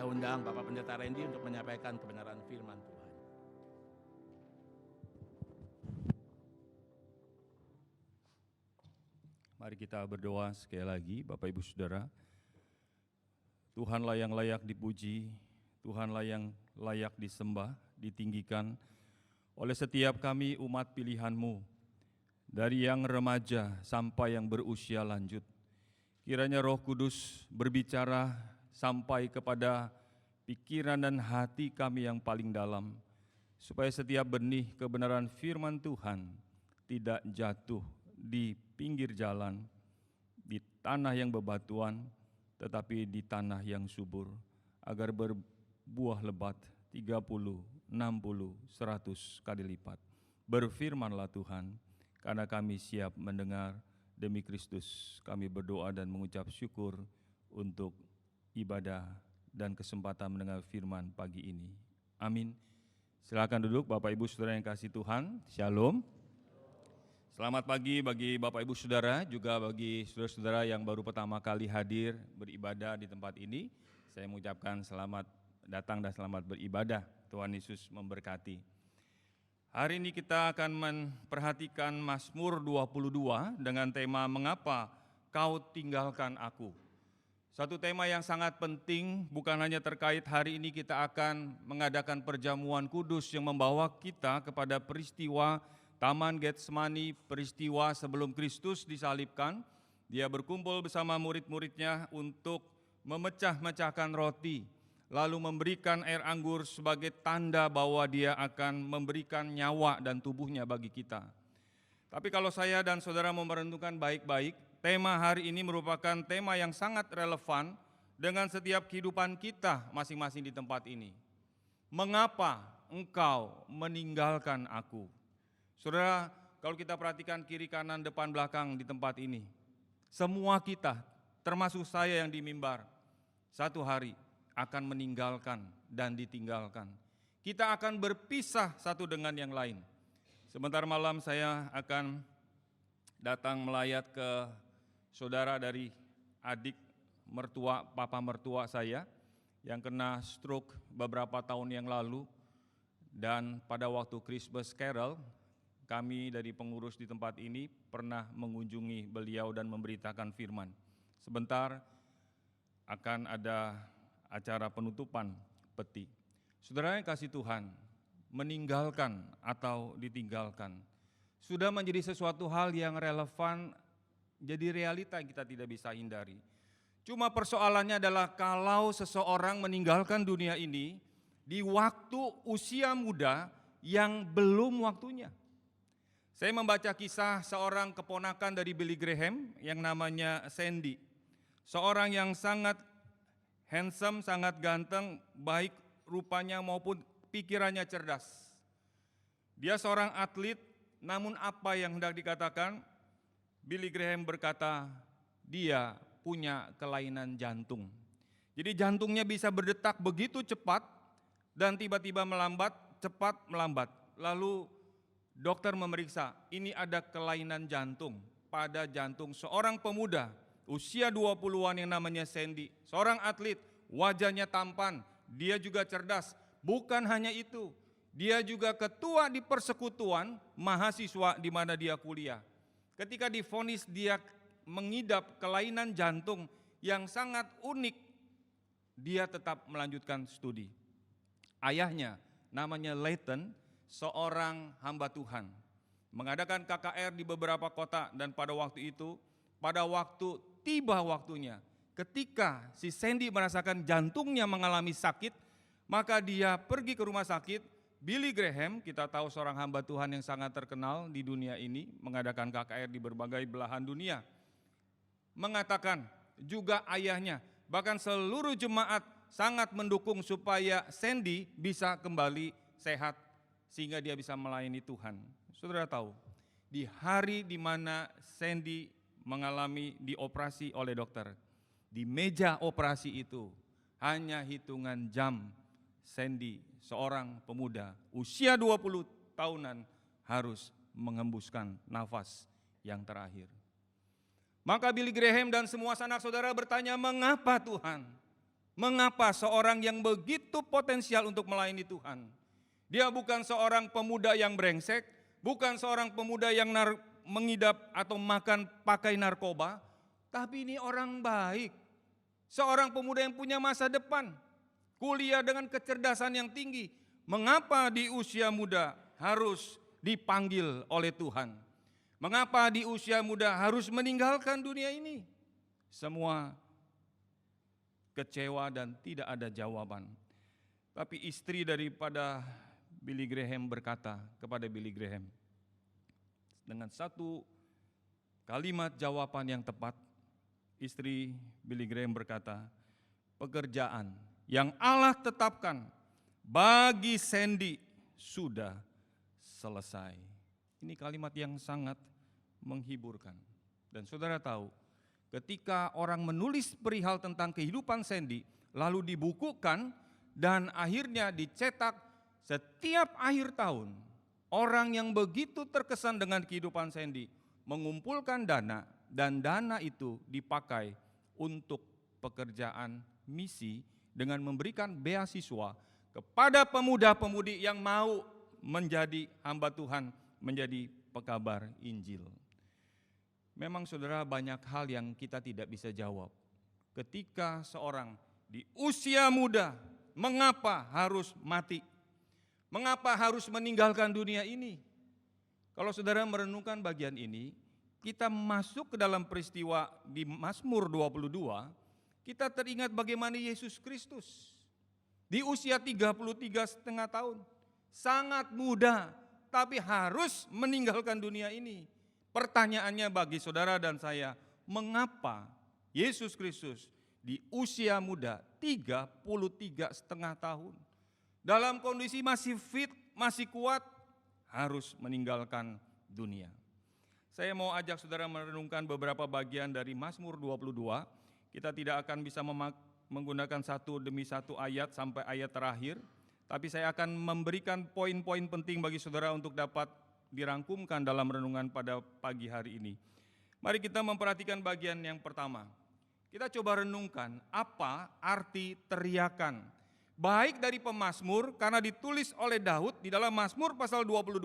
Saya undang Bapak Pendeta Randy untuk menyampaikan kebenaran firman Tuhan. Mari kita berdoa sekali lagi, Bapak Ibu Saudara. Tuhanlah yang layak dipuji, Tuhanlah yang layak disembah, ditinggikan oleh setiap kami umat pilihan-Mu, dari yang remaja sampai yang berusia lanjut. Kiranya Roh Kudus berbicara sampai kepada pikiran dan hati kami yang paling dalam, supaya setiap benih kebenaran firman Tuhan tidak jatuh di pinggir jalan, di tanah yang bebatuan, tetapi di tanah yang subur, agar berbuah lebat 30, 60, 100 kali lipat. Berfirmanlah Tuhan, karena kami siap mendengar. Demi Kristus kami berdoa dan mengucap syukur untuk ibadah dan kesempatan mendengar firman pagi ini. Amin. Silakan duduk Bapak Ibu Saudara yang kasih Tuhan. Shalom. Selamat pagi bagi Bapak Ibu Saudara, juga bagi saudara-saudara yang baru pertama kali hadir beribadah di tempat ini. Saya mengucapkan selamat datang dan selamat beribadah. Tuhan Yesus memberkati. Hari ini kita akan memperhatikan Mazmur 22 dengan tema Mengapa Kau Tinggalkan Aku. Satu tema yang sangat penting, bukan hanya terkait hari ini kita akan mengadakan perjamuan kudus yang membawa kita kepada peristiwa Taman Getsemani, peristiwa sebelum Kristus disalibkan. Dia berkumpul bersama murid-muridnya untuk memecah-mecahkan roti, lalu memberikan air anggur sebagai tanda bahwa dia akan memberikan nyawa dan tubuhnya bagi kita. Tapi kalau saya dan saudara mau merenungkan baik-baik, tema hari ini merupakan tema yang sangat relevan dengan setiap kehidupan kita masing-masing di tempat ini. Mengapa engkau meninggalkan aku? Saudara, kalau kita perhatikan kiri kanan depan belakang di tempat ini, semua kita, termasuk saya yang di mimbar, satu hari akan meninggalkan dan ditinggalkan. Kita akan berpisah satu dengan yang lain. Sebentar malam saya akan datang melayat ke saudara dari adik mertua, papa mertua saya yang kena stroke beberapa tahun yang lalu. Dan pada waktu Christmas Carol, kami dari pengurus di tempat ini pernah mengunjungi beliau dan memberitakan firman. Sebentar akan ada acara penutupan peti. Saudara yang kasih Tuhan, meninggalkan atau ditinggalkan sudah menjadi sesuatu hal yang relevan, jadi realita yang kita tidak bisa hindari. Cuma persoalannya adalah kalau seseorang meninggalkan dunia ini di waktu usia muda yang belum waktunya. Saya membaca kisah seorang keponakan dari Billy Graham yang namanya Sandy. Seorang yang sangat handsome, sangat ganteng, baik rupanya maupun pikirannya cerdas. Dia seorang atlet, namun apa yang hendak dikatakan? Billy Graham berkata, dia punya kelainan jantung. Jadi jantungnya bisa berdetak begitu cepat dan tiba-tiba melambat, cepat melambat. Lalu dokter memeriksa, ini ada kelainan jantung pada jantung seorang pemuda usia 20-an yang namanya Sandy, seorang atlet, wajahnya tampan, dia juga cerdas. Bukan hanya itu, dia juga ketua di persekutuan mahasiswa di mana dia kuliah. Ketika divonis dia mengidap kelainan jantung yang sangat unik, dia tetap melanjutkan studi. Ayahnya namanya Leighton, seorang hamba Tuhan, mengadakan KKR di beberapa kota dan pada waktu itu, pada waktu tiba waktunya, ketika si Sandy merasakan jantungnya mengalami sakit, maka dia pergi ke rumah sakit. Billy Graham, kita tahu seorang hamba Tuhan yang sangat terkenal di dunia ini, mengadakan KKR di berbagai belahan dunia, mengatakan juga ayahnya, bahkan seluruh jemaat sangat mendukung supaya Sandy bisa kembali sehat sehingga dia bisa melayani Tuhan. Saudara tahu, di hari di mana Sandy mengalami dioperasi oleh dokter, di meja operasi itu hanya hitungan jam Sandy, seorang pemuda usia 20 tahunan, harus mengembuskan nafas yang terakhir. Maka Billy Graham dan semua sanak saudara bertanya, mengapa Tuhan? Mengapa seorang yang begitu potensial untuk melayani Tuhan, dia bukan seorang pemuda yang brengsek, bukan seorang pemuda yang mengidap atau makan pakai narkoba, tapi ini orang baik. Seorang pemuda yang punya masa depan, kuliah dengan kecerdasan yang tinggi. Mengapa di usia muda harus dipanggil oleh Tuhan? Mengapa di usia muda harus meninggalkan dunia ini? Semua kecewa dan tidak ada jawaban. Tapi istri daripada Billy Graham berkata kepada Billy Graham, dengan satu kalimat jawaban yang tepat, istri Billy Graham berkata, pekerjaan yang Allah tetapkan bagi Sandy sudah selesai. Ini kalimat yang sangat menghiburkan. Dan saudara tahu, ketika orang menulis perihal tentang kehidupan Sandy, lalu dibukukan dan akhirnya dicetak setiap akhir tahun, orang yang begitu terkesan dengan kehidupan Sandy mengumpulkan dana, dan dana itu dipakai untuk pekerjaan misi dengan memberikan beasiswa kepada pemuda-pemudi yang mau menjadi hamba Tuhan, menjadi pekabar Injil. Memang saudara, banyak hal yang kita tidak bisa jawab. Ketika seorang di usia muda, mengapa harus mati? Mengapa harus meninggalkan dunia ini? Kalau saudara merenungkan bagian ini, kita masuk ke dalam peristiwa di Mazmur 22, kita teringat bagaimana Yesus Kristus di usia 33,5 tahun, sangat muda, tapi harus meninggalkan dunia ini. Pertanyaannya bagi saudara dan saya, mengapa Yesus Kristus di usia muda 33,5 tahun, dalam kondisi masih fit, masih kuat, harus meninggalkan dunia? Saya mau ajak saudara merenungkan beberapa bagian dari Mazmur 22. Kita tidak akan bisa menggunakan satu demi satu ayat sampai ayat terakhir, tapi saya akan memberikan poin-poin penting bagi saudara untuk dapat dirangkumkan dalam renungan pada pagi hari ini. Mari kita memperhatikan bagian yang pertama. Kita coba renungkan apa arti teriakan, baik dari pemazmur karena ditulis oleh Daud di dalam Mazmur pasal 22,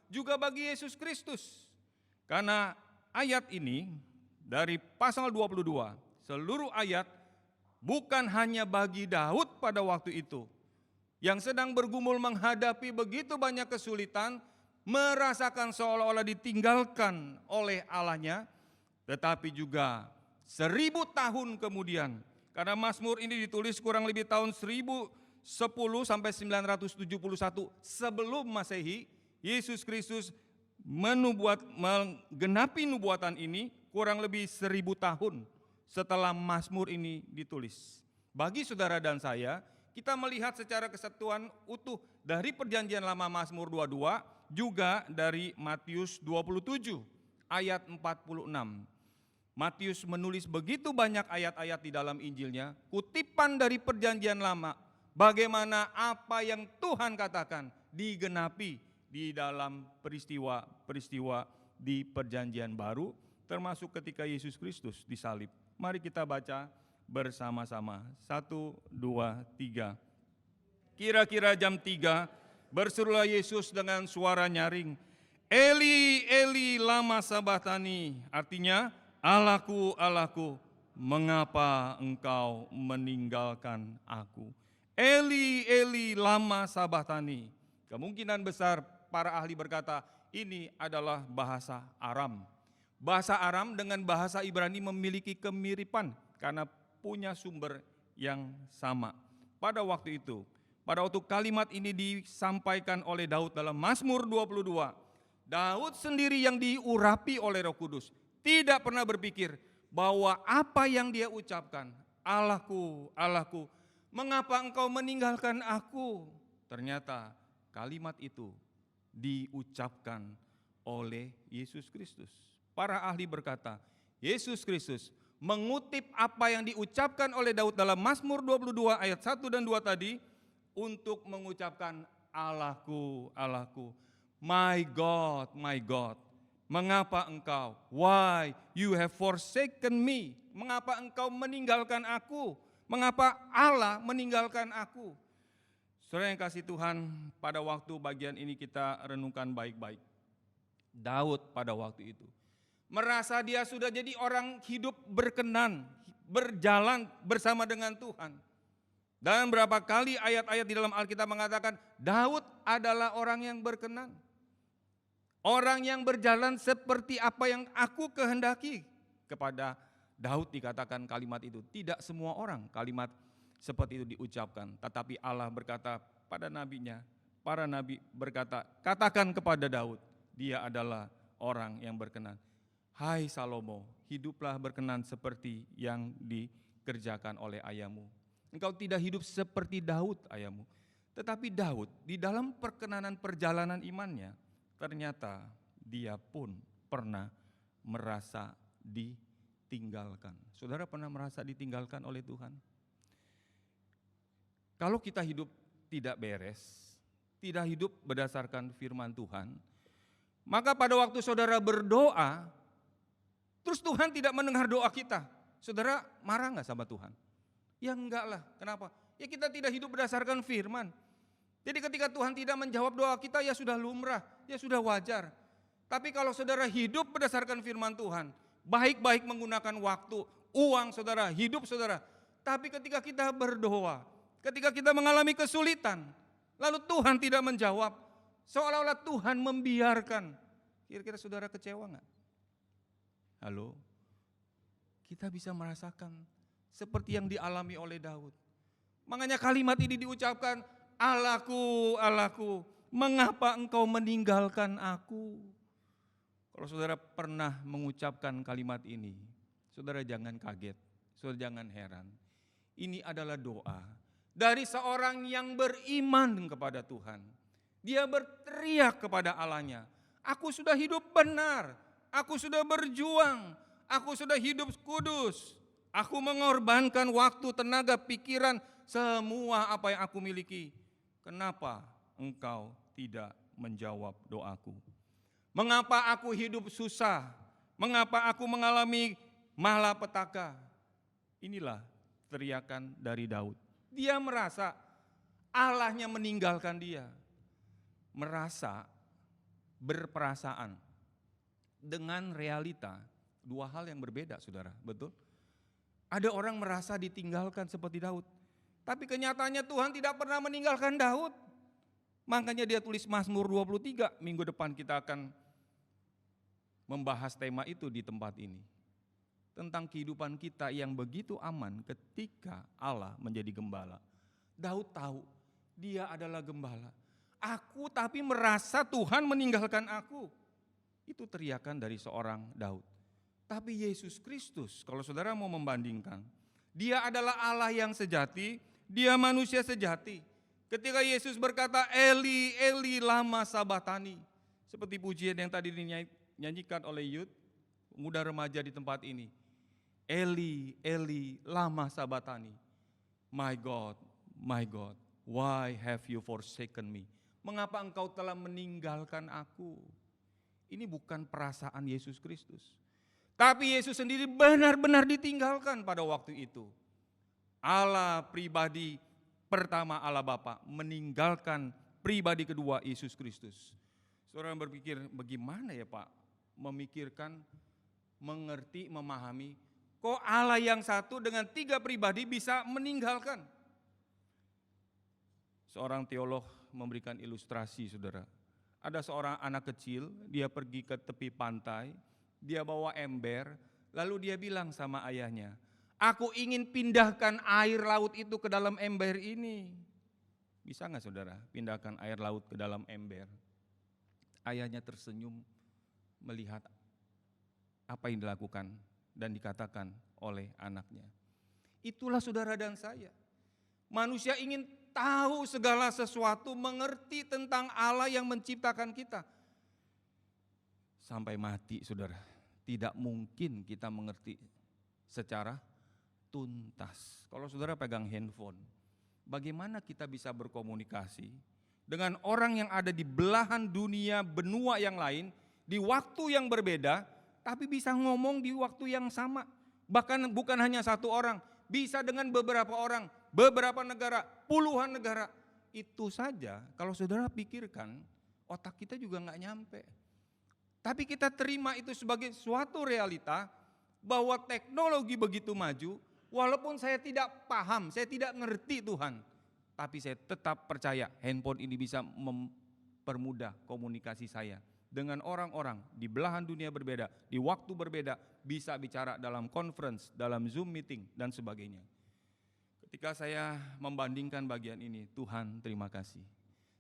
juga bagi Yesus Kristus. Karena ayat ini dari pasal 22, seluruh ayat bukan hanya bagi Daud pada waktu itu, yang sedang bergumul menghadapi begitu banyak kesulitan, merasakan seolah-olah ditinggalkan oleh Allahnya, tetapi juga 1000 tahun kemudian, karena Mazmur ini ditulis kurang lebih tahun 1010 sampai 971 sebelum Masehi, Yesus Kristus menggenapi nubuatan ini kurang lebih 1000 tahun setelah Mazmur ini ditulis. Bagi saudara dan saya, kita melihat secara kesatuan utuh dari perjanjian lama Mazmur 22, juga dari Matius 27 ayat 46. Matius menulis begitu banyak ayat-ayat di dalam Injilnya, kutipan dari perjanjian lama, bagaimana apa yang Tuhan katakan digenapi di dalam peristiwa-peristiwa di perjanjian baru, termasuk ketika Yesus Kristus disalib. Mari kita baca bersama-sama. 1, 2, 3. Kira-kira jam 3, berserulah Yesus dengan suara nyaring, Eli, Eli, lama sabachthani, artinya, Allahku, Allahku, mengapa engkau meninggalkan aku? Eli, Eli, lama sabachthani. Kemungkinan besar para ahli berkata, ini adalah bahasa Aram. Bahasa Aram dengan bahasa Ibrani memiliki kemiripan karena punya sumber yang sama. Pada waktu itu, pada waktu kalimat ini disampaikan oleh Daud dalam Mazmur 22, Daud sendiri yang diurapi oleh Roh Kudus tidak pernah berpikir bahwa apa yang dia ucapkan, Allahku, Allahku, mengapa engkau meninggalkan aku? Ternyata kalimat itu diucapkan oleh Yesus Kristus. Para ahli berkata, Yesus Kristus mengutip apa yang diucapkan oleh Daud dalam Mazmur 22 ayat 1 dan 2 tadi untuk mengucapkan Allahku, Allahku, my God, mengapa engkau, why you have forsaken me, mengapa engkau meninggalkan aku, Mengapa Allah meninggalkan aku? Saudara yang kasih Tuhan, pada waktu bagian ini kita renungkan baik-baik. Daud pada waktu itu merasa dia sudah jadi orang hidup berkenan, berjalan bersama dengan Tuhan. Dan berapa kali ayat-ayat di dalam Alkitab mengatakan Daud adalah orang yang berkenan. Orang yang berjalan seperti apa yang aku kehendaki. Kepada Daud dikatakan kalimat itu. Tidak semua orang kalimat seperti itu diucapkan. Tetapi Allah berkata pada nabinya, para nabi berkata, katakan kepada Daud, dia adalah orang yang berkenan. Hai Salomo, hiduplah berkenan seperti yang dikerjakan oleh ayahmu. Engkau tidak hidup seperti Daud ayahmu. Tetapi Daud di dalam perkenanan perjalanan imannya, ternyata dia pun pernah merasa ditinggalkan. Saudara pernah merasa ditinggalkan oleh Tuhan? Kalau kita hidup tidak beres, tidak hidup berdasarkan firman Tuhan, maka pada waktu saudara berdoa, terus Tuhan tidak mendengar doa kita, saudara marah nggak sama Tuhan? Ya enggak lah, kenapa? Ya kita tidak hidup berdasarkan firman. Jadi ketika Tuhan tidak menjawab doa kita, ya sudah lumrah, ya sudah wajar. Tapi kalau saudara hidup berdasarkan firman Tuhan, baik-baik menggunakan waktu, uang saudara, hidup saudara. Tapi ketika kita berdoa, ketika kita mengalami kesulitan, lalu Tuhan tidak menjawab, seolah-olah Tuhan membiarkan. Kira-kira saudara kecewa enggak? Halo? Kita bisa merasakan seperti yang dialami oleh Daud. Makanya kalimat ini diucapkan, Allahku, Allahku, mengapa engkau meninggalkan aku? Kalau saudara pernah mengucapkan kalimat ini, saudara jangan kaget, saudara jangan heran. Ini adalah doa dari seorang yang beriman kepada Tuhan. Dia berteriak kepada Allahnya, aku sudah hidup benar, aku sudah berjuang, aku sudah hidup kudus. Aku mengorbankan waktu, tenaga, pikiran, semua apa yang aku miliki. Kenapa engkau tidak menjawab doaku? Mengapa aku hidup susah? Mengapa aku mengalami malapetaka? Inilah teriakan dari Daud. Dia merasa Allahnya meninggalkan dia. Merasa berperasaan dengan realita. Dua hal yang berbeda, saudara, betul? Ada orang merasa ditinggalkan seperti Daud. Tapi kenyataannya Tuhan tidak pernah meninggalkan Daud. Makanya dia tulis Mazmur 23, minggu depan kita akan membahas tema itu di tempat ini. Tentang kehidupan kita yang begitu aman ketika Allah menjadi gembala. Daud tahu dia adalah gembala. Aku tapi merasa Tuhan meninggalkan aku. Itu teriakan dari seorang Daud. Tapi Yesus Kristus, kalau saudara mau membandingkan, dia adalah Allah yang sejati, dia manusia sejati. Ketika Yesus berkata, Eli, Eli, lama sabatani. Seperti pujian yang tadi dinyanyikan oleh Yud, muda remaja di tempat ini. Eli, Eli, lama sabatani. My God, why have you forsaken me? Mengapa engkau telah meninggalkan aku? Ini bukan perasaan Yesus Kristus. Tapi Yesus sendiri benar-benar ditinggalkan pada waktu itu. Allah pribadi pertama, Allah Bapa, meninggalkan pribadi kedua Yesus Kristus. Saudara berpikir, bagaimana ya Pak memikirkan, mengerti, memahami, kok Allah yang satu dengan tiga pribadi bisa meninggalkan? Seorang teolog memberikan ilustrasi, saudara. Ada seorang anak kecil, dia pergi ke tepi pantai, dia bawa ember, lalu dia bilang sama ayahnya, aku ingin pindahkan air laut itu ke dalam ember ini. Bisa nggak saudara pindahkan air laut ke dalam ember? Ayahnya tersenyum melihat apa yang dilakukan dan dikatakan oleh anaknya. Itulah saudara dan saya. Manusia ingin tahu segala sesuatu, mengerti tentang Allah yang menciptakan kita. Sampai mati saudara, tidak mungkin kita mengerti secara tuntas. Kalau saudara pegang handphone, bagaimana kita bisa berkomunikasi dengan orang yang ada di belahan dunia, benua yang lain, di waktu yang berbeda, tapi bisa ngomong di waktu yang sama. Bahkan bukan hanya satu orang, bisa dengan beberapa orang, beberapa negara, puluhan negara. Itu saja kalau saudara pikirkan, otak kita juga nggak nyampe. Tapi kita terima itu sebagai suatu realita bahwa teknologi begitu maju, walaupun saya tidak paham, saya tidak ngerti Tuhan, tapi saya tetap percaya handphone ini bisa mempermudah komunikasi saya dengan orang-orang di belahan dunia berbeda, di waktu berbeda, bisa bicara dalam conference, dalam Zoom meeting, dan sebagainya. Ketika saya membandingkan bagian ini, Tuhan terima kasih.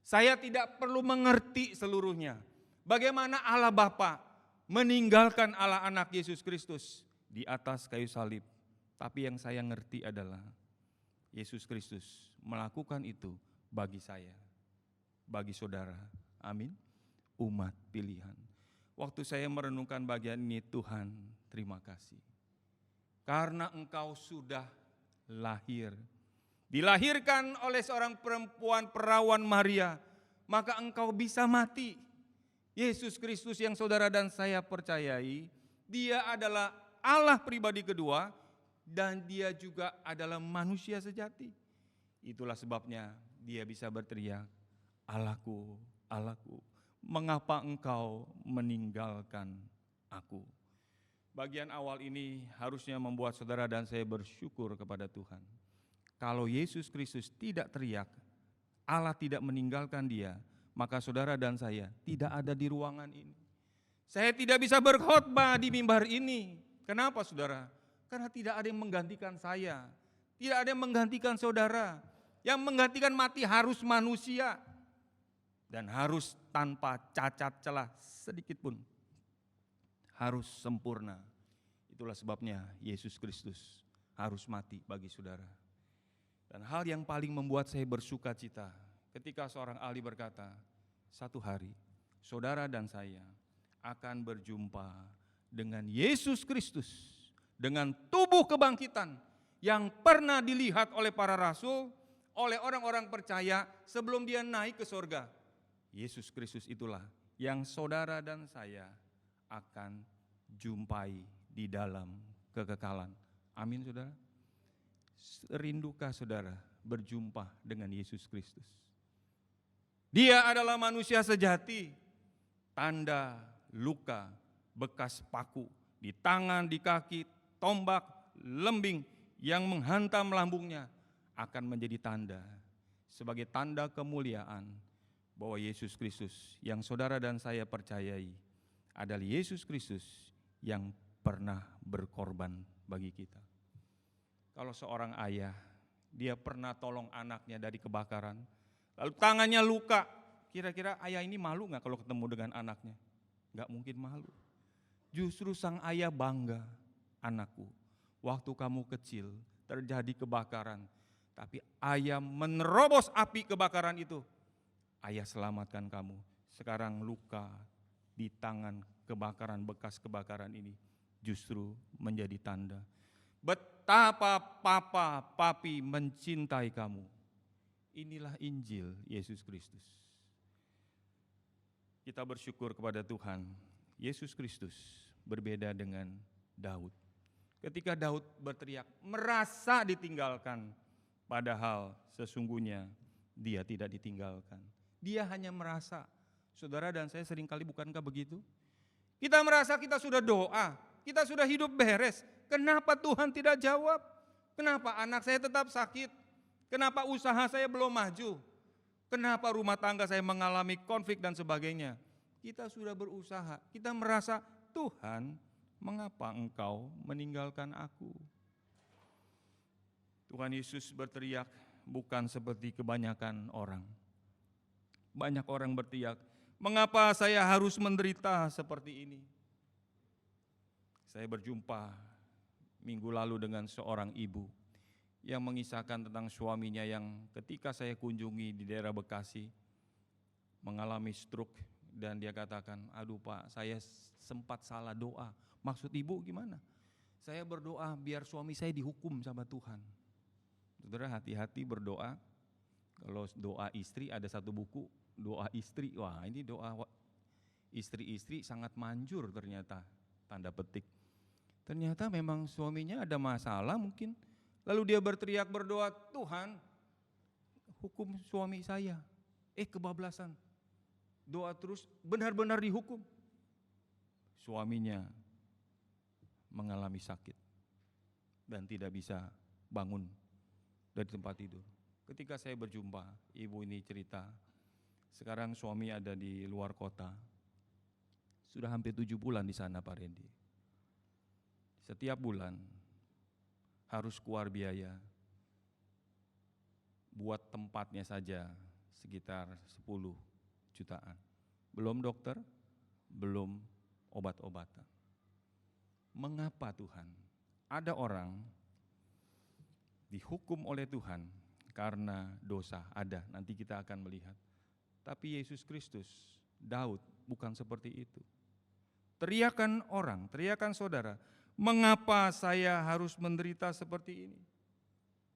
Saya tidak perlu mengerti seluruhnya. Bagaimana Allah Bapa meninggalkan Allah Anak Yesus Kristus di atas kayu salib. Tapi yang saya ngerti adalah Yesus Kristus melakukan itu bagi saya, bagi saudara. Amin. Umat pilihan. Waktu saya merenungkan bagian ini, Tuhan terima kasih. Karena Engkau sudah lahir, dilahirkan oleh seorang perempuan perawan Maria, maka Engkau bisa mati. Yesus Kristus yang saudara dan saya percayai, Dia adalah Allah pribadi kedua dan Dia juga adalah manusia sejati. Itulah sebabnya Dia bisa berteriak, Allahku, Allahku, mengapa Engkau meninggalkan aku? Bagian awal ini harusnya membuat saudara dan saya bersyukur kepada Tuhan. Kalau Yesus Kristus tidak teriak, Allah tidak meninggalkan Dia, maka saudara dan saya tidak ada di ruangan ini. Saya tidak bisa berkhotbah di mimbar ini. Kenapa saudara? Karena tidak ada yang menggantikan saya. Tidak ada yang menggantikan saudara. Yang menggantikan mati harus manusia. Dan harus tanpa cacat celah sedikit pun. Harus sempurna. Itulah sebabnya Yesus Kristus harus mati bagi saudara. Dan hal yang paling membuat saya bersuka cita ketika seorang ahli berkata, satu hari saudara dan saya akan berjumpa dengan Yesus Kristus, dengan tubuh kebangkitan yang pernah dilihat oleh para rasul, oleh orang-orang percaya sebelum Dia naik ke surga. Yesus Kristus itulah yang saudara dan saya akan jumpai di dalam kekekalan. Amin saudara. Rindukah saudara berjumpa dengan Yesus Kristus? Dia adalah manusia sejati, tanda, luka, bekas paku, di tangan, di kaki, tombak, lembing yang menghantam lambungnya akan menjadi tanda, sebagai tanda kemuliaan bahwa Yesus Kristus yang saudara dan saya percayai adalah Yesus Kristus yang pernah berkorban bagi kita. Kalau seorang ayah, dia pernah tolong anaknya dari kebakaran, lalu tangannya luka, kira-kira ayah ini malu gak kalau ketemu dengan anaknya? Gak mungkin malu. Justru sang ayah bangga, anakku, waktu kamu kecil terjadi kebakaran, tapi ayah menerobos api kebakaran itu. Ayah selamatkan kamu, sekarang luka di tangan kebakaran, bekas kebakaran ini justru menjadi tanda betapa papa, papi mencintai kamu. Inilah Injil Yesus Kristus. Kita bersyukur kepada Tuhan, Yesus Kristus berbeda dengan Daud. Ketika Daud berteriak, merasa ditinggalkan, padahal sesungguhnya dia tidak ditinggalkan. Dia hanya merasa. Saudara dan saya seringkali bukankah begitu? Kita merasa kita sudah doa, kita sudah hidup beres. Kenapa Tuhan tidak jawab? Kenapa anak saya tetap sakit? Kenapa usaha saya belum maju? Kenapa rumah tangga saya mengalami konflik dan sebagainya? Kita sudah berusaha, kita merasa, Tuhan, mengapa Engkau meninggalkan aku? Tuhan Yesus berteriak bukan seperti kebanyakan orang. Banyak orang berteriak, mengapa saya harus menderita seperti ini? Saya berjumpa minggu lalu dengan seorang ibu yang mengisahkan tentang suaminya yang ketika saya kunjungi di daerah Bekasi mengalami stroke, dan dia katakan, aduh Pak, saya sempat salah doa. Maksud ibu gimana? Saya berdoa biar suami saya dihukum sama Tuhan. Saudara, hati-hati berdoa. Kalau doa istri ada satu buku, doa istri. Wah, ini doa istri-istri sangat manjur ternyata, tanda petik. Ternyata memang suaminya ada masalah mungkin, Lalu dia berteriak berdoa, Tuhan, hukum suami saya. Kebablasan. Doa terus, benar-benar dihukum. Suaminya mengalami sakit dan tidak bisa bangun dari tempat tidur. Ketika saya berjumpa, ibu ini cerita, sekarang suami ada di luar kota. Sudah hampir 7 bulan di sana, Pak Randy. Setiap bulan harus keluar biaya buat tempatnya saja sekitar 10 jutaan. Belum dokter, belum obat-obatan. Mengapa Tuhan? Ada orang dihukum oleh Tuhan karena dosa, ada, nanti kita akan melihat. Tapi Yesus Kristus, Daud bukan seperti itu. Teriakan orang, teriakan saudara, mengapa saya harus menderita seperti ini?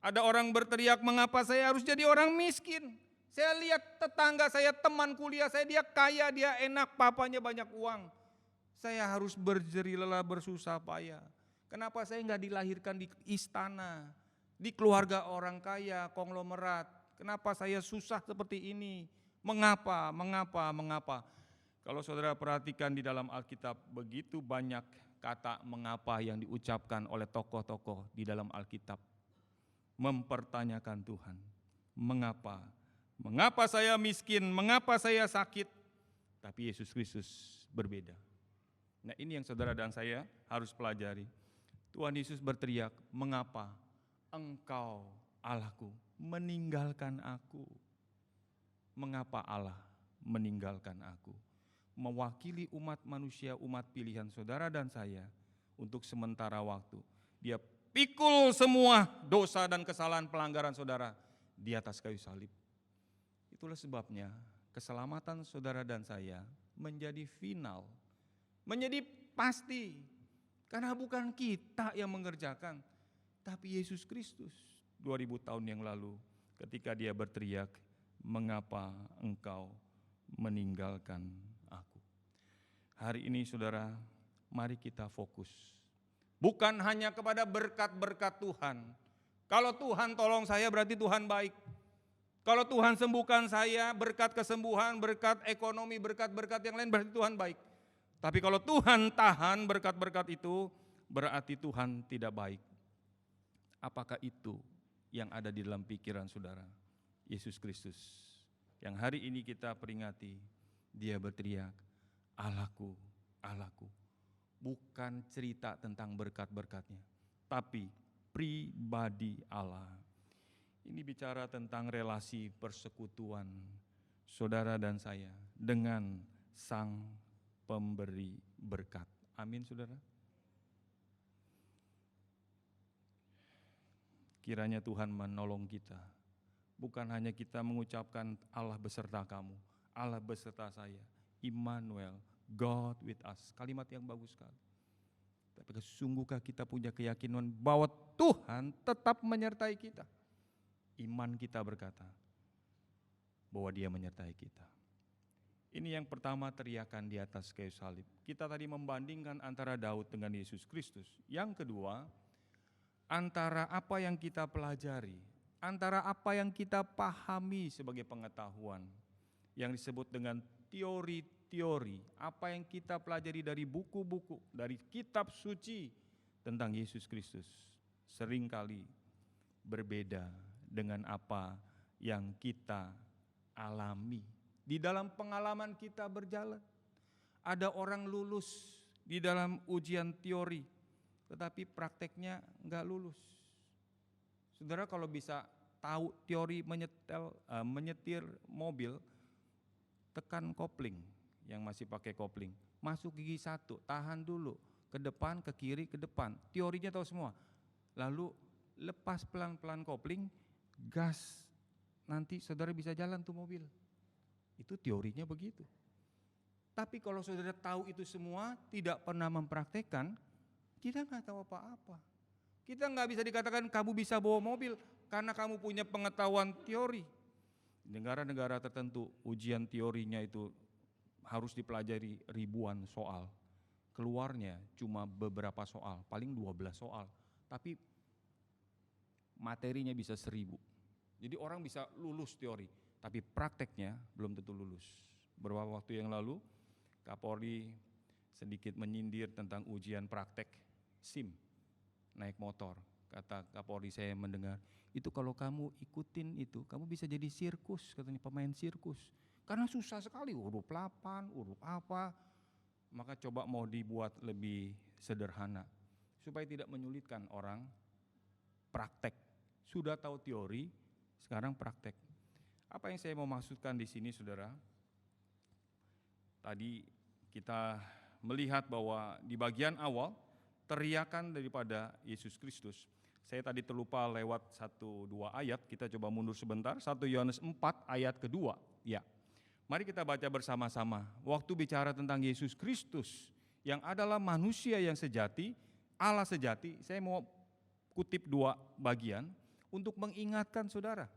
Ada orang berteriak, mengapa saya harus jadi orang miskin? Saya lihat tetangga saya, teman kuliah saya, dia kaya, dia enak, papanya banyak uang. Saya harus berjeri lelah, bersusah payah. Kenapa saya enggak dilahirkan di istana, di keluarga orang kaya, konglomerat? Kenapa saya susah seperti ini? Mengapa? Kalau saudara perhatikan di dalam Alkitab, begitu banyak kata mengapa yang diucapkan oleh tokoh-tokoh di dalam Alkitab. Mempertanyakan Tuhan, mengapa? Mengapa saya miskin? Mengapa saya sakit? Tapi Yesus Kristus berbeda. Nah, ini yang saudara dan saya harus pelajari. Tuhan Yesus berteriak, mengapa Engkau Allahku meninggalkan aku? Mengapa Allah meninggalkan aku? Mewakili umat manusia, umat pilihan saudara dan saya untuk sementara waktu. Dia pikul semua dosa dan kesalahan pelanggaran saudara di atas kayu salib. Itulah sebabnya keselamatan saudara dan saya menjadi final, menjadi pasti. Karena bukan kita yang mengerjakan, tapi Yesus Kristus 2000 tahun yang lalu ketika dia berteriak, mengapa engkau meninggalkan aku? Hari ini saudara, mari kita fokus. Bukan hanya kepada berkat-berkat Tuhan. Kalau Tuhan tolong saya berarti Tuhan baik. Kalau Tuhan sembuhkan saya, berkat kesembuhan, berkat ekonomi, berkat-berkat yang lain berarti Tuhan baik. Tapi kalau Tuhan tahan berkat-berkat itu, berarti Tuhan tidak baik. Apakah itu yang ada di dalam pikiran saudara? Yesus Kristus, yang hari ini kita peringati, dia berteriak, Allahku, Allahku. Bukan cerita tentang berkat-berkatnya, tapi pribadi Allah. Ini bicara tentang relasi persekutuan saudara dan saya dengan Sang Pemberi berkat. Amin, saudara. Kiranya Tuhan menolong kita. Bukan hanya kita mengucapkan Allah beserta kamu, Allah beserta saya, Immanuel, God with us. Kalimat yang bagus sekali. Tapi sungguhkah kita punya keyakinan bahwa Tuhan tetap menyertai kita? Iman kita berkata bahwa Dia menyertai kita. Ini yang pertama, teriakan di atas kayu salib. Kita tadi membandingkan antara Daud dengan Yesus Kristus. Yang kedua, antara apa yang kita pelajari, antara apa yang kita pahami sebagai pengetahuan, yang disebut dengan teori-teori, apa yang kita pelajari dari buku-buku, dari kitab suci tentang Yesus Kristus, seringkali berbeda dengan apa yang kita alami. Di dalam pengalaman kita berjalan, ada orang lulus di dalam ujian teori, tetapi prakteknya enggak lulus. Saudara kalau bisa tahu teori menyetir mobil, tekan kopling yang masih pakai kopling, masuk gigi 1, tahan dulu, ke depan, ke kiri, ke depan. Teorinya tahu semua. Lalu lepas pelan-pelan kopling, gas, nanti saudara bisa jalan tuh mobil. Itu teorinya begitu. Tapi kalau saudara tahu itu semua, tidak pernah mempraktekkan, kita nggak tahu apa-apa. Kita nggak bisa dikatakan kamu bisa bawa mobil karena kamu punya pengetahuan teori. Negara-negara tertentu ujian teorinya itu harus dipelajari ribuan soal. Keluarnya cuma beberapa soal, paling 12 soal. Tapi materinya bisa 1000. Jadi orang bisa lulus teori, tapi prakteknya belum tentu lulus. Beberapa waktu yang lalu, Kapolri sedikit menyindir tentang ujian praktek SIM, naik motor. Kata Kapolri, saya mendengar, itu kalau kamu ikutin itu, kamu bisa jadi sirkus, katanya pemain sirkus. Karena susah sekali, huruf 8, huruf apa, maka coba mau dibuat lebih sederhana, supaya tidak menyulitkan orang praktek. Sudah tahu teori, sekarang praktek. Apa yang saya mau maksudkan di sini, saudara? Tadi kita melihat bahwa di bagian awal, teriakan daripada Yesus Kristus. Saya tadi terlupa lewat 1-2 ayat, kita coba mundur sebentar, 1 Yohanes 4 ayat kedua. Ya, mari kita baca bersama-sama. Waktu bicara tentang Yesus Kristus, yang adalah manusia yang sejati, Allah sejati, saya mau kutip 2 bagian, untuk mengingatkan saudara,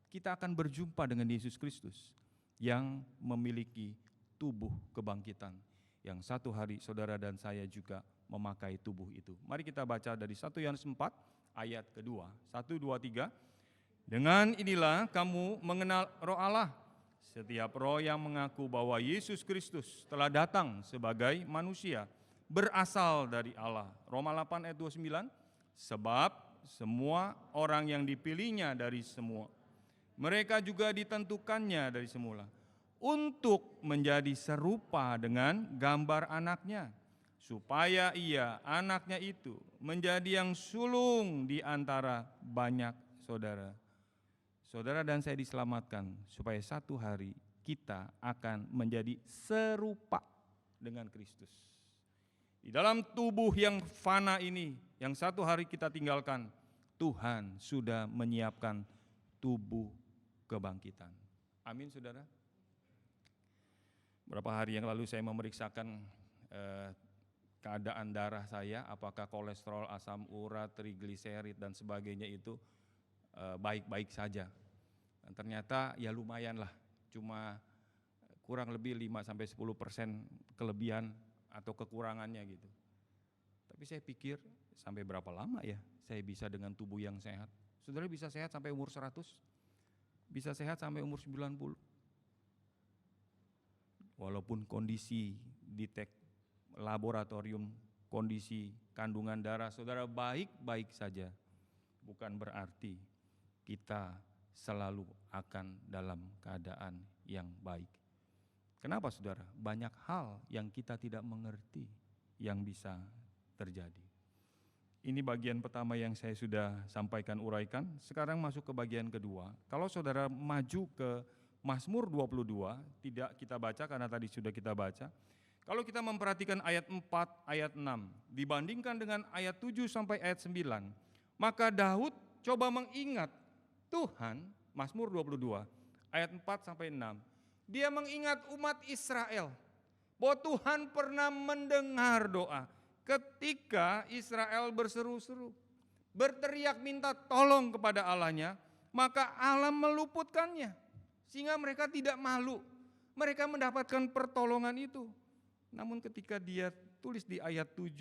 kita akan berjumpa dengan Yesus Kristus, yang memiliki tubuh kebangkitan, yang satu hari saudara dan saya juga memakai tubuh itu. Mari kita baca dari 1 Yohanes 4 ayat kedua. 1, 2, 3. Dengan inilah kamu mengenal Roh Allah. Setiap roh yang mengaku bahwa Yesus Kristus telah datang sebagai manusia berasal dari Allah. Roma 8 ayat 29. Sebab semua orang yang dipilihnya dari semua, mereka juga ditentukannya dari semula untuk menjadi serupa dengan gambar anaknya, supaya ia, anaknya itu, menjadi yang sulung di antara banyak saudara. Saudara dan saya diselamatkan supaya satu hari kita akan menjadi serupa dengan Kristus. Di dalam tubuh yang fana ini, yang satu hari kita tinggalkan, Tuhan sudah menyiapkan tubuh kebangkitan. Amin, saudara. Beberapa hari yang lalu saya memeriksakan keadaan darah saya, apakah kolesterol, asam urat, trigliserid dan sebagainya itu baik-baik saja. Dan ternyata ya lumayan lah, cuma kurang lebih 5-10% kelebihan atau kekurangannya gitu. Tapi saya pikir sampai berapa lama ya saya bisa dengan tubuh yang sehat? Saudara bisa sehat sampai umur 100? Bisa sehat sampai umur 90? Walaupun kondisi detek laboratorium, kondisi kandungan darah saudara baik-baik saja, bukan berarti kita selalu akan dalam keadaan yang baik. Kenapa saudara? Banyak hal yang kita tidak mengerti yang bisa terjadi. Ini bagian pertama yang saya sudah sampaikan uraikan. Sekarang masuk ke bagian kedua. Kalau saudara maju ke Mazmur 22, tidak kita baca karena tadi sudah kita baca. Kalau kita memperhatikan ayat 4, ayat 6, dibandingkan dengan ayat 7 sampai ayat 9, maka Daud coba mengingat Tuhan, Mazmur 22, ayat 4 sampai 6. Dia mengingat umat Israel, bahwa Tuhan pernah mendengar doa ketika Israel berseru-seru, berteriak minta tolong kepada Allahnya, maka Allah meluputkannya, sehingga mereka tidak malu, mereka mendapatkan pertolongan itu. Namun ketika dia tulis di ayat 7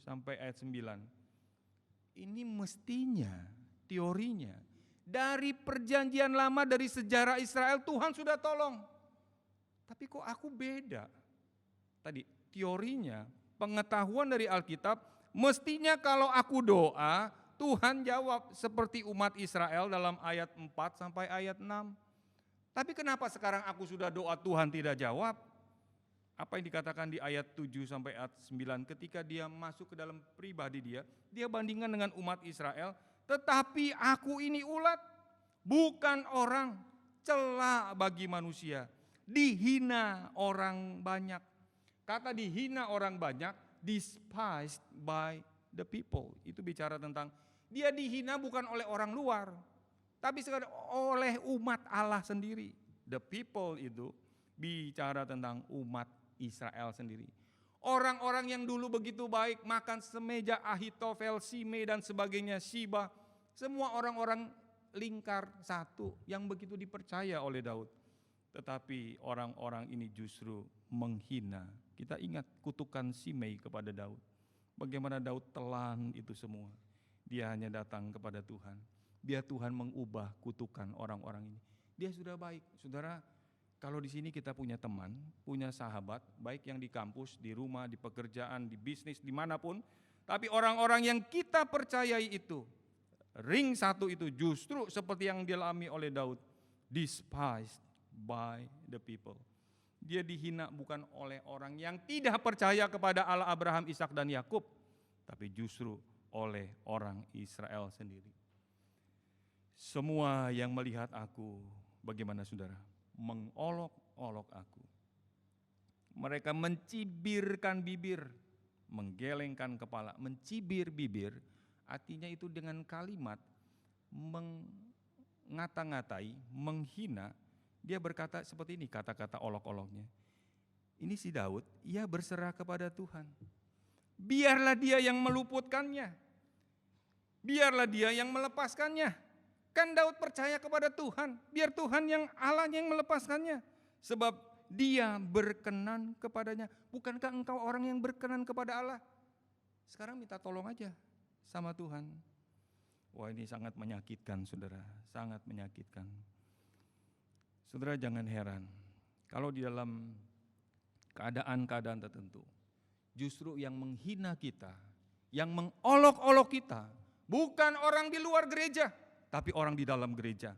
sampai ayat 9, ini mestinya, teorinya, dari perjanjian lama, dari sejarah Israel, Tuhan sudah tolong. Tapi kok aku beda? Tadi teorinya, pengetahuan dari Alkitab, mestinya kalau aku doa, Tuhan jawab seperti umat Israel dalam ayat 4 sampai ayat 6. Tapi kenapa sekarang aku sudah doa Tuhan tidak jawab? Apa yang dikatakan di ayat 7 sampai ayat 9, ketika dia masuk ke dalam pribadi dia bandingkan dengan umat Israel, tetapi aku ini ulat, bukan orang, celah bagi manusia, dihina orang banyak. Kata dihina orang banyak, despised by the people. Itu bicara tentang dia dihina bukan oleh orang luar, tapi sekadar oleh umat Allah sendiri. The people itu bicara tentang umat Israel sendiri. Orang-orang yang dulu begitu baik, makan semeja Ahitofel, Simei dan sebagainya, Siba, semua orang-orang lingkar satu yang begitu dipercaya oleh Daud. Tetapi orang-orang ini justru menghina. Kita ingat kutukan Simei kepada Daud. Bagaimana Daud telan itu semua. Dia hanya datang kepada Tuhan. biar Tuhan mengubah kutukan orang-orang ini. Dia sudah baik. Saudara, kalau di sini kita punya teman, punya sahabat, baik yang di kampus, di rumah, di pekerjaan, di bisnis, dimanapun, tapi orang-orang yang kita percayai itu, ring satu itu justru seperti yang dialami oleh Daud, despised by the people. Dia dihina bukan oleh orang yang tidak percaya kepada Allah Abraham, Ishak dan Yakub, tapi justru oleh orang Israel sendiri. Semua yang melihat aku, bagaimana saudara? Mengolok-olok aku. Mereka mencibirkan bibir, menggelengkan kepala, mencibir bibir, artinya itu dengan kalimat mengata-ngatai, menghina. Dia berkata seperti ini kata-kata olok-oloknya. Ini si Daud, ia berserah kepada Tuhan. Biarlah dia yang meluputkannya. Biarlah dia yang melepaskannya. Kan Daud percaya kepada Tuhan, biar Tuhan yang Allahnya yang melepaskannya. Sebab dia berkenan kepadanya. Bukankah engkau orang yang berkenan kepada Allah? Sekarang minta tolong aja sama Tuhan. Wah, ini sangat menyakitkan saudara, sangat menyakitkan. Saudara jangan heran, kalau di dalam keadaan-keadaan tertentu, justru yang menghina kita, yang mengolok-olok kita, bukan orang di luar gereja, tapi orang di dalam gereja.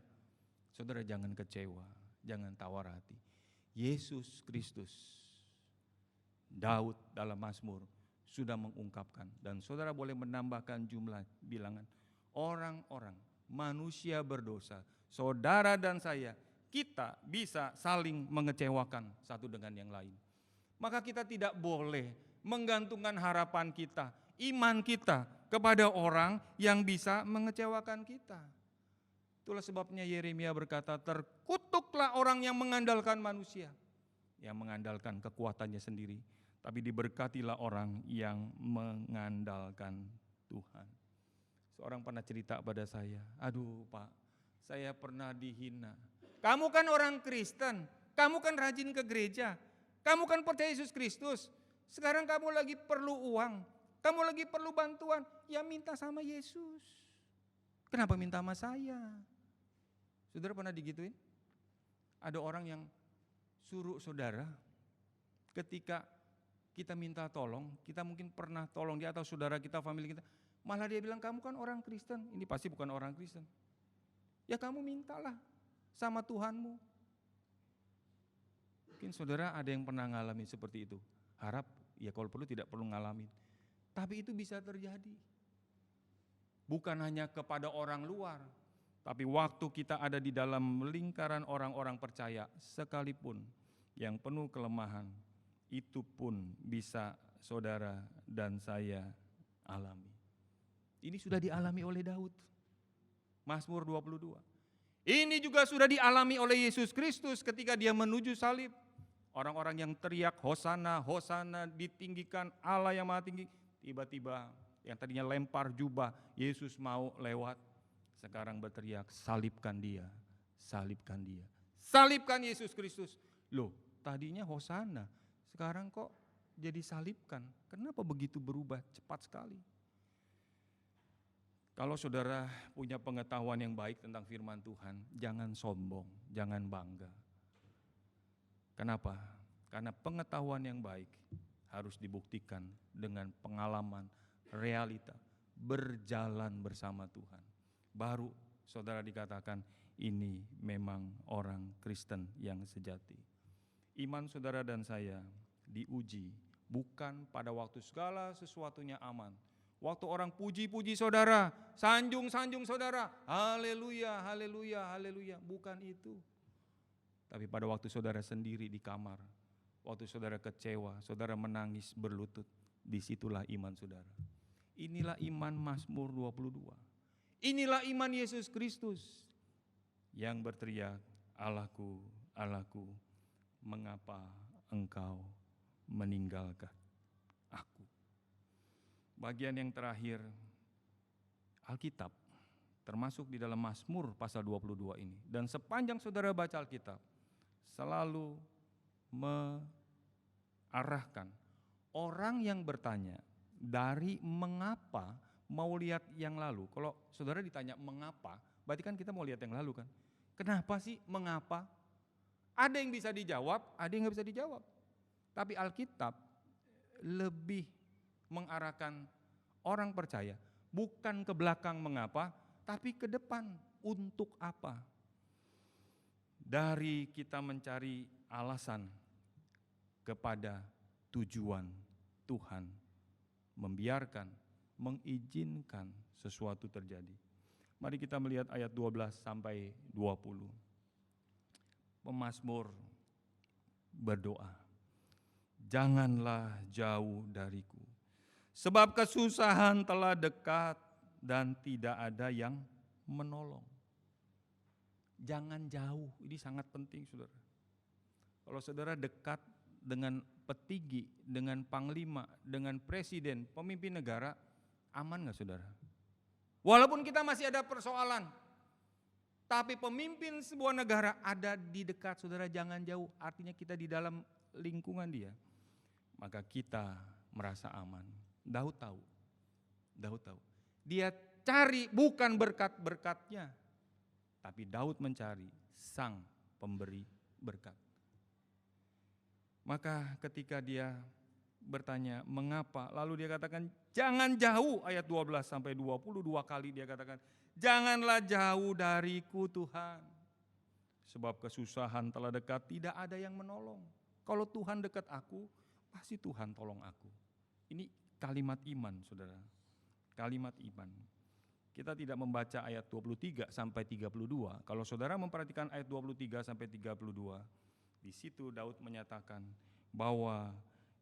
Saudara jangan kecewa, jangan tawar hati. Yesus Kristus, Daud dalam Mazmur sudah mengungkapkan, dan saudara boleh menambahkan jumlah bilangan. Orang-orang, manusia berdosa, saudara dan saya, kita bisa saling mengecewakan satu dengan yang lain. Maka kita tidak boleh menggantungkan harapan kita, iman kita kepada orang yang bisa mengecewakan kita. Itulah sebabnya Yeremia berkata, terkutuklah orang yang mengandalkan manusia, yang mengandalkan kekuatannya sendiri, tapi diberkatilah orang yang mengandalkan Tuhan. Seorang pernah cerita pada saya, aduh Pak, saya pernah dihina. Kamu kan orang Kristen, kamu kan rajin ke gereja, kamu kan percaya Yesus Kristus, sekarang kamu lagi perlu uang, kamu lagi perlu bantuan, ya minta sama Yesus. Kenapa minta sama saya? Saudara pernah digituin? Ada orang yang suruh saudara, ketika kita minta tolong, kita mungkin pernah tolong dia atau saudara kita, famili kita, malah dia bilang kamu kan orang Kristen, ini pasti bukan orang Kristen. Ya kamu mintalah sama Tuhanmu. Mungkin saudara ada yang pernah ngalamin seperti itu. Harap ya kalau perlu tidak perlu ngalamin. Tapi itu bisa terjadi. Bukan hanya kepada orang luar, tapi waktu kita ada di dalam lingkaran orang-orang percaya sekalipun yang penuh kelemahan, itu pun bisa saudara dan saya alami. Ini sudah dialami oleh Daud. Mazmur 22. Ini juga sudah dialami oleh Yesus Kristus ketika dia menuju salib. Orang-orang yang teriak Hosana, Hosana, ditinggikan Allah yang maha tinggi. Tiba-tiba yang tadinya lempar jubah, Yesus mau lewat. Sekarang berteriak, salibkan dia, salibkan dia. Salibkan Yesus Kristus. Loh, tadinya Hosana, sekarang kok jadi salibkan? Kenapa begitu berubah cepat sekali? Kalau saudara punya pengetahuan yang baik tentang firman Tuhan, jangan sombong, jangan bangga. Kenapa? Karena pengetahuan yang baik harus dibuktikan dengan pengalaman, realita, berjalan bersama Tuhan. Baru saudara dikatakan ini memang orang Kristen yang sejati. Iman saudara dan saya diuji bukan pada waktu segala sesuatunya aman. Waktu orang puji-puji saudara, sanjung-sanjung saudara, haleluya, haleluya, haleluya. Bukan itu. Tapi pada waktu saudara sendiri di kamar, waktu saudara kecewa, saudara menangis berlutut, disitulah iman saudara. Inilah iman Mazmur 22. Inilah iman Yesus Kristus yang berteriak, Allahku, Allahku, mengapa engkau meninggalkan aku? Bagian yang terakhir, Alkitab, termasuk di dalam Mazmur pasal 22 ini. Dan sepanjang saudara baca Alkitab, selalu mengarahkan orang yang bertanya, dari mengapa mau lihat yang lalu. Kalau saudara ditanya mengapa, Berarti kan kita mau lihat yang lalu kan. Kenapa sih? Mengapa? Ada yang bisa dijawab, ada yang nggak bisa dijawab. Tapi Alkitab lebih mengarahkan orang percaya bukan ke belakang mengapa, tapi ke depan untuk apa. Dari kita mencari alasan kepada tujuan Tuhan membiarkan, mengizinkan sesuatu terjadi. Mari kita melihat ayat 12 sampai 20. Pemazmur berdoa, janganlah jauh dariku, sebab kesusahan telah dekat dan tidak ada yang menolong. Jangan jauh, ini sangat penting saudara. Kalau saudara dekat dengan petinggi, dengan panglima, dengan presiden, pemimpin negara, aman gak saudara? Walaupun kita masih ada persoalan, tapi pemimpin sebuah negara ada di dekat saudara, jangan jauh. Artinya kita di dalam lingkungan dia, maka kita merasa aman. Daud tahu. Dia cari bukan berkat-berkatnya, tapi Daud mencari sang pemberi berkat. Maka ketika dia bertanya mengapa, lalu dia katakan jangan jauh, ayat 12 sampai 22 kali dia katakan, janganlah jauh dariku Tuhan, sebab kesusahan telah dekat, tidak ada yang menolong. Kalau Tuhan dekat aku, pasti Tuhan tolong aku. Ini kalimat iman saudara, kalimat iman. Kita tidak membaca ayat 23 sampai 32. Kalau saudara memperhatikan ayat 23 sampai 32, di situ Daud menyatakan bahwa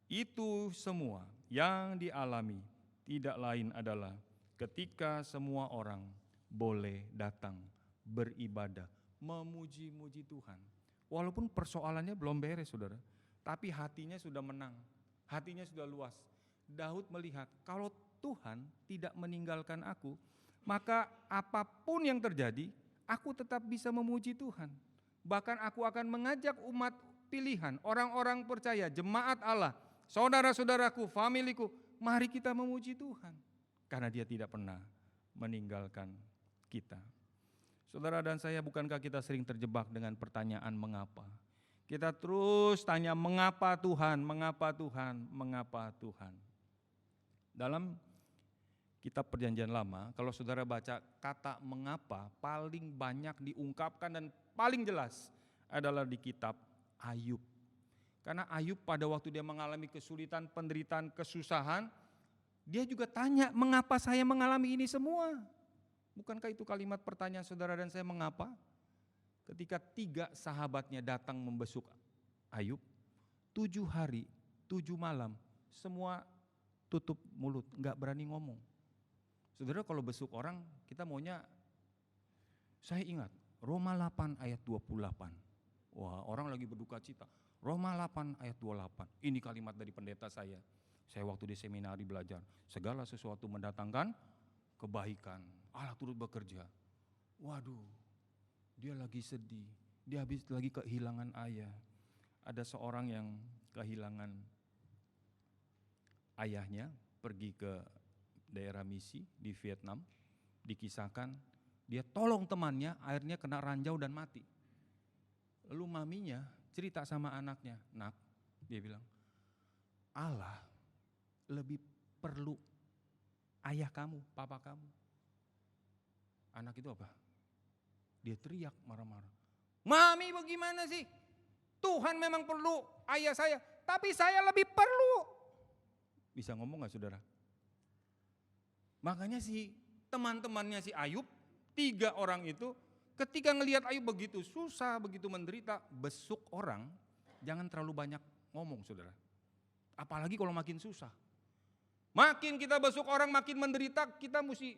itu semua yang dialami tidak lain adalah ketika semua orang boleh datang beribadah, memuji-muji Tuhan. Walaupun persoalannya belum beres saudara, tapi hatinya sudah menang, hatinya sudah luas. Daud melihat kalau Tuhan tidak meninggalkan aku, maka apapun yang terjadi, aku tetap bisa memuji Tuhan. Bahkan aku akan mengajak umat pilihan, orang-orang percaya, jemaat Allah, saudara-saudaraku, familiku, mari kita memuji Tuhan. Karena dia tidak pernah meninggalkan kita. Saudara dan saya, bukankah kita sering terjebak dengan pertanyaan mengapa? Kita terus tanya mengapa Tuhan, mengapa Tuhan, mengapa Tuhan. Dalam Kitab Perjanjian Lama, kalau saudara baca kata mengapa paling banyak diungkapkan dan paling jelas adalah di kitab Ayub. Karena Ayub pada waktu dia mengalami kesulitan, penderitaan, kesusahan, dia juga tanya mengapa saya mengalami ini semua. Bukankah itu kalimat pertanyaan saudara dan saya, mengapa? Ketika 3 sahabatnya datang membesuk Ayub, 7 hari, 7 malam, semua tutup mulut, gak berani ngomong. Saudara kalau besuk orang, kita maunya, saya ingat Roma 8 ayat 28. Wah, orang lagi berduka cita. Roma 8 ayat 28. Ini kalimat dari pendeta saya. Saya waktu di seminari belajar, segala sesuatu mendatangkan kebaikan. Allah turut bekerja. Waduh, dia lagi sedih. Dia habis lagi kehilangan ayah. Ada seorang yang kehilangan ayahnya, pergi ke daerah misi di Vietnam, dikisahkan dia tolong temannya, akhirnya kena ranjau dan mati. Lalu maminya cerita sama anaknya, nak, dia bilang, Allah lebih perlu ayah kamu, papa kamu. Anak itu apa? Dia teriak marah-marah, mami bagaimana sih? Tuhan memang perlu ayah saya, tapi saya lebih perlu. Bisa ngomong gak saudara? Makanya si teman-temannya si Ayub, 3 orang itu ketika ngelihat Ayub begitu susah, begitu menderita, besuk orang, jangan terlalu banyak ngomong saudara. Apalagi kalau makin susah. Makin kita besuk orang makin menderita, kita mesti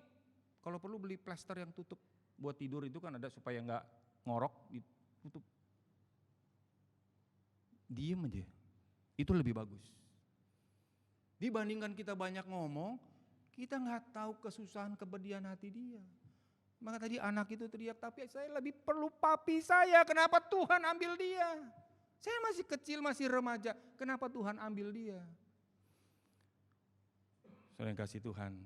kalau perlu beli plester yang tutup buat tidur, itu kan ada supaya enggak ngorok, ditutup. Diem aja, itu lebih bagus. Dibandingkan kita banyak ngomong, kita nggak tahu kesusahan kepedihan hati dia. Maka tadi anak itu teriak, tapi saya lebih perlu papi saya, kenapa Tuhan ambil dia? Saya masih kecil, masih remaja, kenapa Tuhan ambil dia? Saudara yang kasih Tuhan,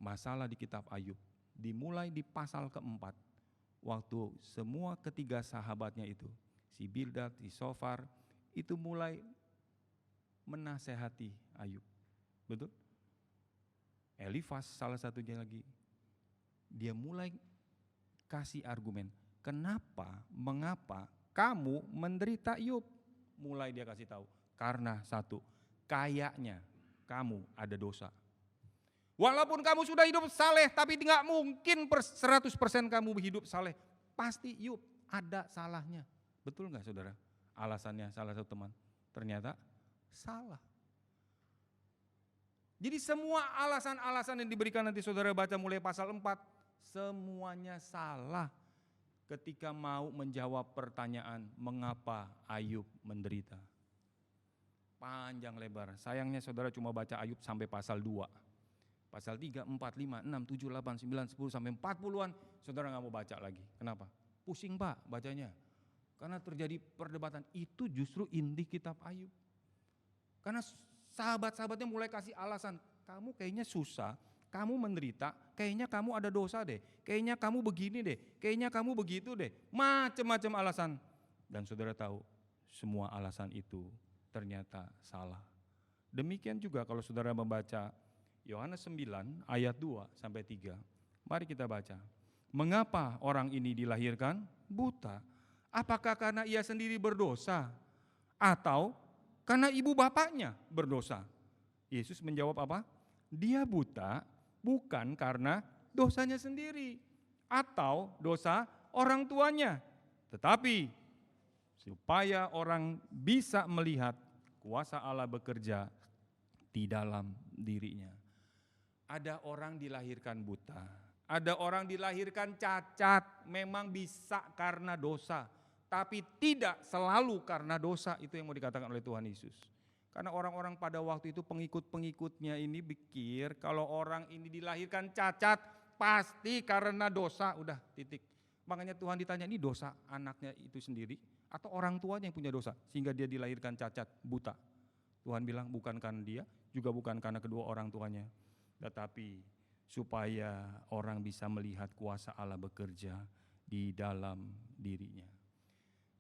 masalah di kitab Ayub dimulai di pasal keempat, waktu semua ketiga sahabatnya itu, si Bildad, si Sofar, itu mulai menasehati Ayub. Betul? Elifas salah satunya lagi, dia mulai kasih argumen, mengapa kamu menderita Ayub? Mulai dia kasih tahu, karena satu, kayaknya kamu ada dosa. Walaupun kamu sudah hidup saleh, tapi tidak mungkin 100% kamu hidup saleh. Pasti Ayub ada salahnya. Betul nggak saudara? Alasannya salah satu teman, ternyata salah. Jadi semua alasan-alasan yang diberikan nanti saudara baca mulai pasal 4, semuanya salah ketika mau menjawab pertanyaan mengapa Ayub menderita. Panjang lebar, sayangnya saudara cuma baca Ayub sampai pasal 2. Pasal 3, 4, 5, 6, 7, 8, 9, 10 sampai 40-an saudara nggak mau baca lagi. Kenapa? Pusing Pak bacanya. Karena terjadi perdebatan, itu justru inti kitab Ayub. Karena sahabat-sahabatnya mulai kasih alasan, kamu kayaknya susah, kamu menderita, kayaknya kamu ada dosa deh, kayaknya kamu begini deh, kayaknya kamu begitu deh, macam-macam alasan. Dan saudara tahu, semua alasan itu ternyata salah. Demikian juga kalau saudara membaca Yohanes 9 ayat 2 sampai 3. Mari kita baca. Mengapa orang ini dilahirkan buta? Apakah karena ia sendiri berdosa? Atau karena ibu bapaknya berdosa? Yesus menjawab apa? Dia buta bukan karena dosanya sendiri atau dosa orang tuanya, tetapi supaya orang bisa melihat kuasa Allah bekerja di dalam dirinya. Ada orang dilahirkan buta, ada orang dilahirkan cacat, memang bisa karena dosa, tapi tidak selalu karena dosa, itu yang mau dikatakan oleh Tuhan Yesus. Karena orang-orang pada waktu itu pengikut-pengikutnya ini pikir kalau orang ini dilahirkan cacat pasti karena dosa, udah titik. Makanya Tuhan ditanya, ini dosa anaknya itu sendiri atau orang tuanya yang punya dosa sehingga dia dilahirkan cacat, buta. Tuhan bilang bukan karena dia, juga bukan karena kedua orang tuanya, tetapi supaya orang bisa melihat kuasa Allah bekerja di dalam dirinya.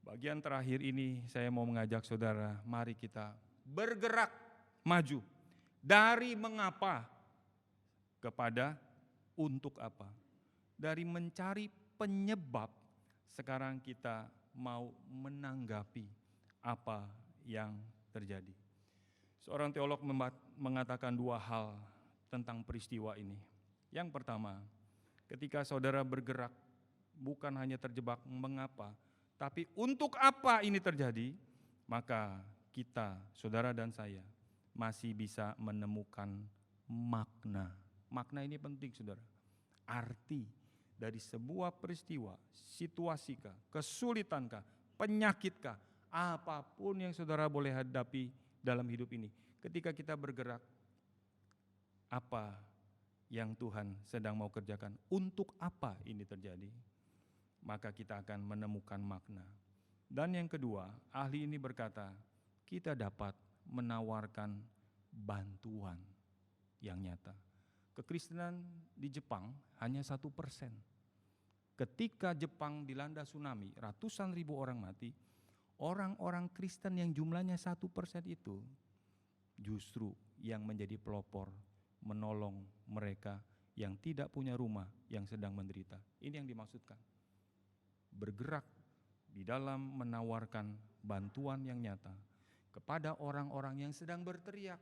Bagian terakhir ini saya mau mengajak saudara, mari kita bergerak maju dari mengapa kepada untuk apa. Dari mencari penyebab, sekarang kita mau menanggapi apa yang terjadi. Seorang teolog mengatakan dua hal tentang peristiwa ini. Yang pertama, ketika saudara bergerak bukan hanya terjebak mengapa, tapi untuk apa ini terjadi, maka kita, saudara dan saya, masih bisa menemukan makna. Makna ini penting saudara. Arti dari sebuah peristiwa, situasikah, kesulitankah, penyakitkah, apapun yang saudara boleh hadapi dalam hidup ini. Ketika kita bergerak, apa yang Tuhan sedang mau kerjakan, untuk apa ini terjadi, maka kita akan menemukan makna. Dan yang kedua, ahli ini berkata, kita dapat menawarkan bantuan yang nyata. Kekristenan di Jepang hanya 1%. Ketika Jepang dilanda tsunami, ratusan ribu orang mati, orang-orang Kristen yang jumlahnya 1% itu justru yang menjadi pelopor menolong mereka yang tidak punya rumah, yang sedang menderita. Ini yang dimaksudkan. Bergerak di dalam menawarkan bantuan yang nyata kepada orang-orang yang sedang berteriak,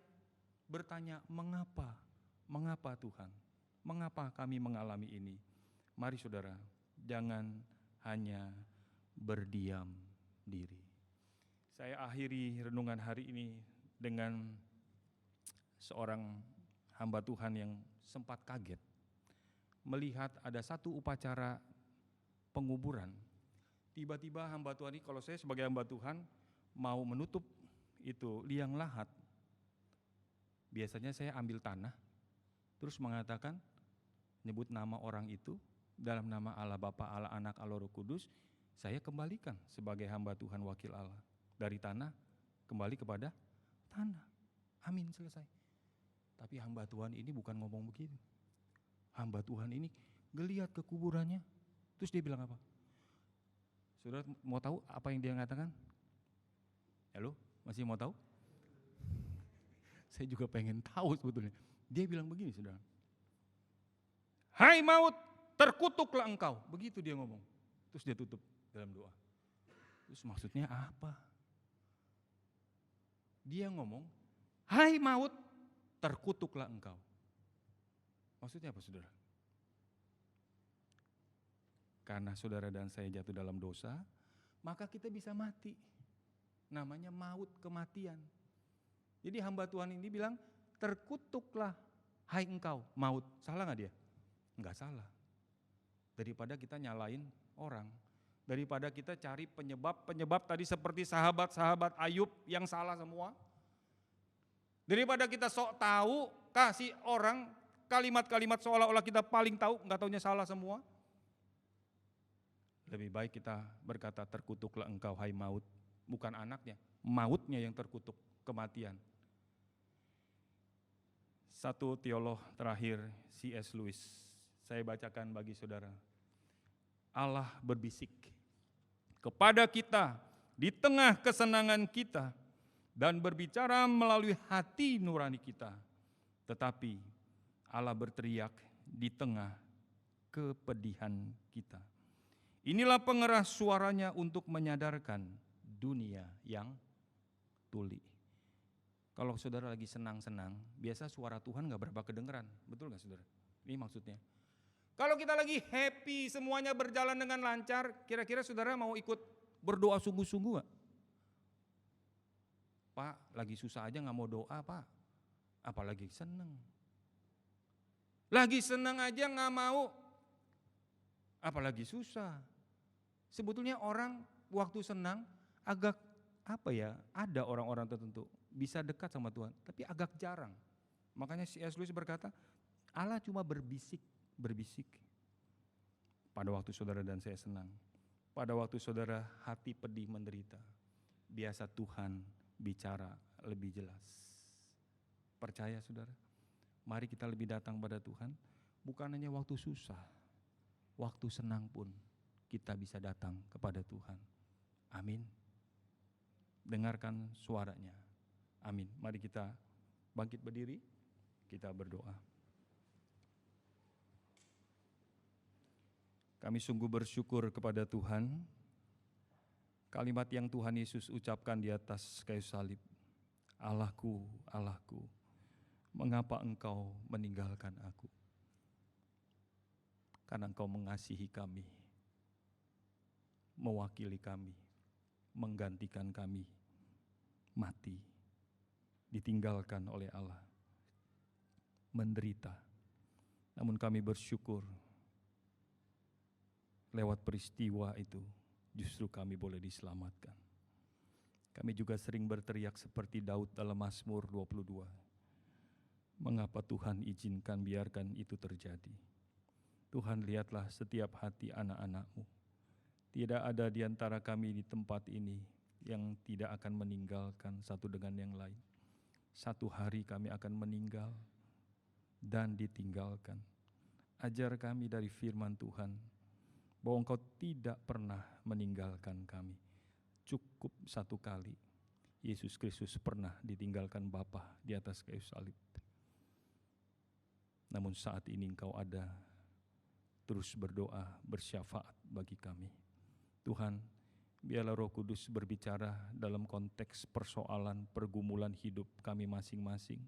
bertanya, mengapa? Mengapa Tuhan? Mengapa kami mengalami ini? Mari saudara, jangan hanya berdiam diri. Saya akhiri renungan hari ini dengan seorang hamba Tuhan yang sempat kaget melihat ada satu upacara penguburan. Tiba-tiba hamba Tuhan ini, kalau saya sebagai hamba Tuhan mau menutup itu liang lahat, biasanya saya ambil tanah, terus mengatakan, nyebut nama orang itu, dalam nama Allah Bapa, Allah Anak, Allah Roh Kudus, saya kembalikan sebagai hamba Tuhan wakil Allah. Dari tanah, kembali kepada tanah. Amin, selesai. Tapi hamba Tuhan ini bukan ngomong begitu. Hamba Tuhan ini geliat ke kuburannya. Terus dia bilang apa? Saudara mau tahu apa yang dia katakan? Halo, masih mau tahu? Saya juga pengen tahu sebetulnya. Dia bilang begini, saudara. Hai maut, terkutuklah engkau. Begitu dia ngomong. Terus dia tutup dalam doa. Terus maksudnya apa? Dia ngomong, hai maut, terkutuklah engkau. Maksudnya apa, saudara? Karena saudara dan saya jatuh dalam dosa, maka kita bisa mati. Namanya maut, kematian. Jadi hamba Tuhan ini bilang, terkutuklah hai engkau, maut. Salah gak dia? Enggak salah. Daripada kita nyalain orang, daripada kita cari penyebab tadi seperti sahabat-sahabat Ayub yang salah semua. Daripada kita sok tahu, kasih orang kalimat-kalimat seolah-olah kita paling tahu, enggak taunya salah semua. Lebih baik kita berkata terkutuklah engkau hai maut, bukan anaknya, mautnya yang terkutuk, kematian. Satu teolog terakhir, C.S. Lewis, saya bacakan bagi saudara. Allah berbisik kepada kita di tengah kesenangan kita dan berbicara melalui hati nurani kita. Tetapi Allah berteriak di tengah kepedihan kita. Inilah pengeras suaranya untuk menyadarkan dunia yang tuli. Kalau saudara lagi senang-senang, biasa suara Tuhan gak berapa kedengeran. Betul gak saudara? Ini maksudnya. Kalau kita lagi happy, semuanya berjalan dengan lancar, kira-kira saudara mau ikut berdoa sungguh-sungguh gak? Pak, lagi susah aja gak mau doa Pak. Apalagi senang. Lagi senang aja gak mau, apalagi susah. Sebetulnya orang waktu senang agak ada orang-orang tertentu bisa dekat sama Tuhan, tapi agak jarang. Makanya C.S. Lewis berkata, Allah cuma berbisik. Pada waktu saudara dan saya senang, pada waktu saudara hati pedih menderita, biasa Tuhan bicara lebih jelas. Percaya saudara, mari kita lebih datang pada Tuhan, bukan hanya waktu susah, waktu senang pun kita bisa datang kepada Tuhan. Amin. Dengarkan suaranya. Amin. Mari kita bangkit berdiri, kita berdoa. Kami sungguh bersyukur kepada Tuhan, kalimat yang Tuhan Yesus ucapkan di atas kayu salib. Allahku, Allahku, mengapa engkau meninggalkan aku? Karena engkau mengasihi kami, mewakili kami, menggantikan kami mati, ditinggalkan oleh Allah, menderita. Namun kami bersyukur lewat peristiwa itu justru kami boleh diselamatkan. Kami juga sering berteriak seperti Daud dalam Mazmur 22. Mengapa Tuhan izinkan biarkan itu terjadi? Tuhan, lihatlah setiap hati anak-anak-Mu. Tidak ada di antara kami di tempat ini yang tidak akan meninggalkan satu dengan yang lain. Satu hari kami akan meninggal dan ditinggalkan. Ajar kami dari firman Tuhan bahwa Engkau tidak pernah meninggalkan kami. Cukup satu kali Yesus Kristus pernah ditinggalkan Bapa di atas kayu salib. Namun saat ini Engkau ada, terus berdoa, bersyafaat bagi kami. Tuhan, biarlah Roh Kudus berbicara dalam konteks persoalan pergumulan hidup kami masing-masing.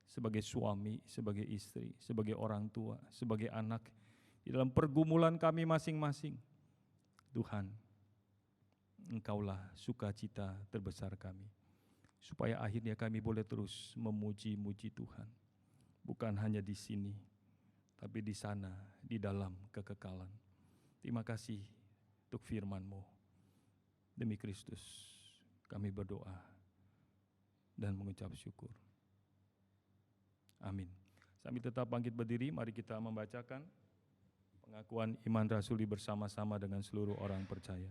Sebagai suami, sebagai istri, sebagai orang tua, sebagai anak, di dalam pergumulan kami masing-masing. Tuhan, Engkaulah sukacita terbesar kami. Supaya akhirnya kami boleh terus memuji-muji Tuhan. Bukan hanya di sini, tapi di sana, di dalam kekekalan. Terima kasih untuk firman-Mu. Demi Kristus kami berdoa dan mengucap syukur. Amin. Sambil tetap bangkit berdiri, mari kita membacakan pengakuan iman rasuli bersama-sama dengan seluruh orang percaya.